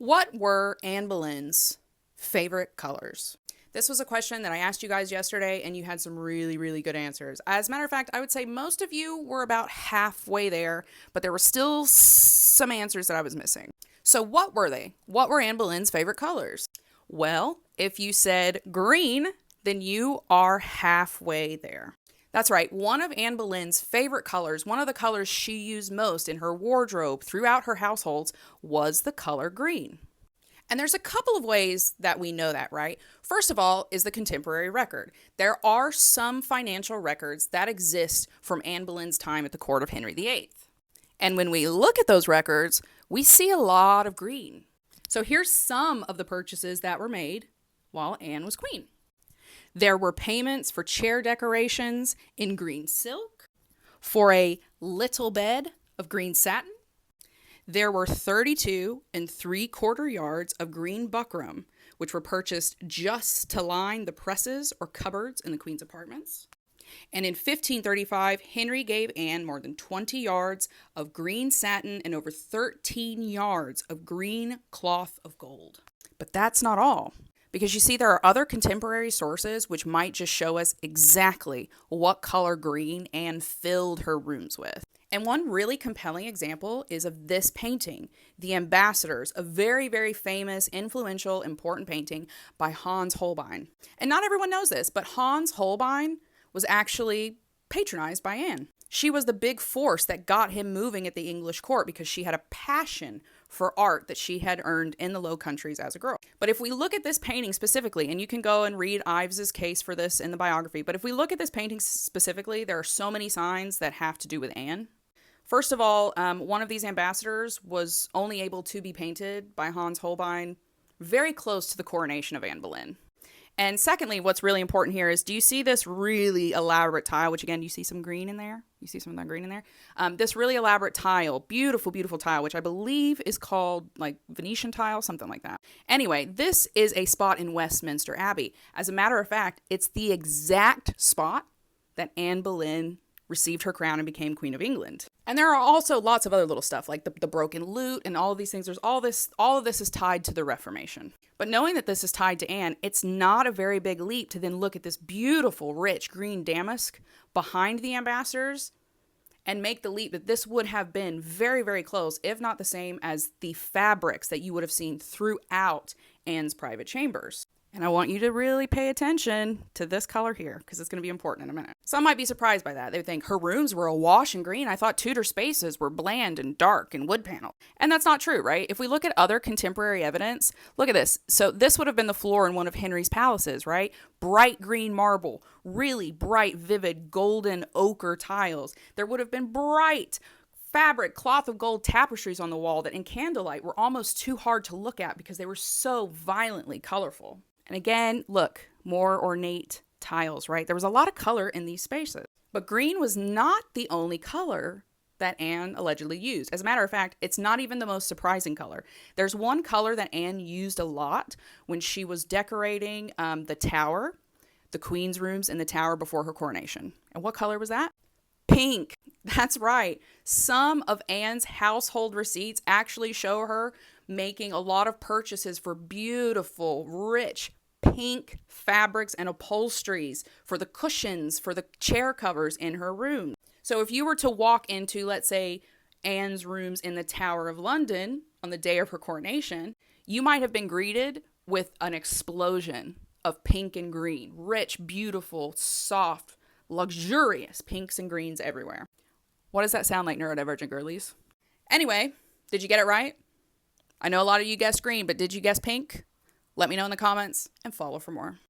What were Anne Boleyn's favorite colors? This was a question that I asked you guys yesterday, and you had some really, really good answers. As a matter of fact, I would say most of you were about halfway there, but there were still some answers that I was missing. So what were they? What were Anne Boleyn's favorite colors? Well, if you said green, then you are halfway there. That's right. One of Anne Boleyn's favorite colors, one of the colors she used most in her wardrobe throughout her households, was the color green. And there's a couple of ways that we know that, right? First of all is the contemporary record. There are some financial records that exist from Anne Boleyn's time at the court of Henry VIII. And when we look at those records, we see a lot of green. So here's some of the purchases that were made while Anne was queen. There were payments for chair decorations in green silk, for a little bed of green satin. There were 32 3/4 yards of green buckram, which were purchased just to line the presses or cupboards in the queen's apartments. And in 1535, Henry gave Anne more than 20 yards of green satin and over 13 yards of green cloth of gold. But that's not all. Because you see, there are other contemporary sources which might just show us exactly what color green Anne filled her rooms with. And one really compelling example is of this painting, The Ambassadors, a very, very famous, influential, important painting by Hans Holbein. And not everyone knows this, but Hans Holbein was actually patronized by Anne. She was the big force that got him moving at the English court because she had a passion for art that she had earned in the Low Countries as a girl. But if we look at this painting specifically, and you can go and read Ives's case for this in the biography, but if we look at this painting specifically, there are so many signs that have to do with Anne. First of all, one of these ambassadors was only able to be painted by Hans Holbein very close to the coronation of Anne Boleyn. And secondly, what's really important here is, do you see this really elaborate tile, which again, you see some green in there? You see some of that green in there? This really elaborate tile, beautiful, beautiful tile, which I believe is called like Venetian tile, something like that. Anyway, this is a spot in Westminster Abbey. As a matter of fact, it's the exact spot that Anne Boleyn received her crown and became Queen of England. And there are also lots of other little stuff like the broken lute and all of these things. There's all of this is tied to the Reformation. But knowing that this is tied to Anne, it's not a very big leap to then look at this beautiful, rich green damask behind the ambassadors and make the leap that this would have been very, very close, if not the same as the fabrics that you would have seen throughout Anne's private chambers. And I want you to really pay attention to this color here because it's going to be important in a minute. Some might be surprised by that. They would think her rooms were awash in green. I thought Tudor spaces were bland and dark and wood paneled. And that's not true, right? If we look at other contemporary evidence, look at this. So this would have been the floor in one of Henry's palaces, right? Bright green marble, really bright, vivid, golden ochre tiles. There would have been bright fabric, cloth of gold tapestries on the wall that in candlelight were almost too hard to look at because they were so violently colorful. And again, look, more ornate tiles, right? There was a lot of color in these spaces. But green was not the only color that Anne allegedly used. As a matter of fact, it's not even the most surprising color. There's one color that Anne used a lot when she was decorating the tower, the queen's rooms in the tower before her coronation. And what color was that? Pink. That's right. Some of Anne's household receipts actually show her making a lot of purchases for beautiful, rich, pink fabrics and upholsteries for the cushions, for the chair covers in her room. So if you were to walk into, let's say, Anne's rooms in the Tower of London on the day of her coronation, you might have been greeted with an explosion of pink and green, rich, beautiful, soft, luxurious pinks and greens everywhere. What does that sound like, neurodivergent girlies? Anyway, did you get it right? I know a lot of you guessed green, but did you guess pink? Let me know in the comments and follow for more.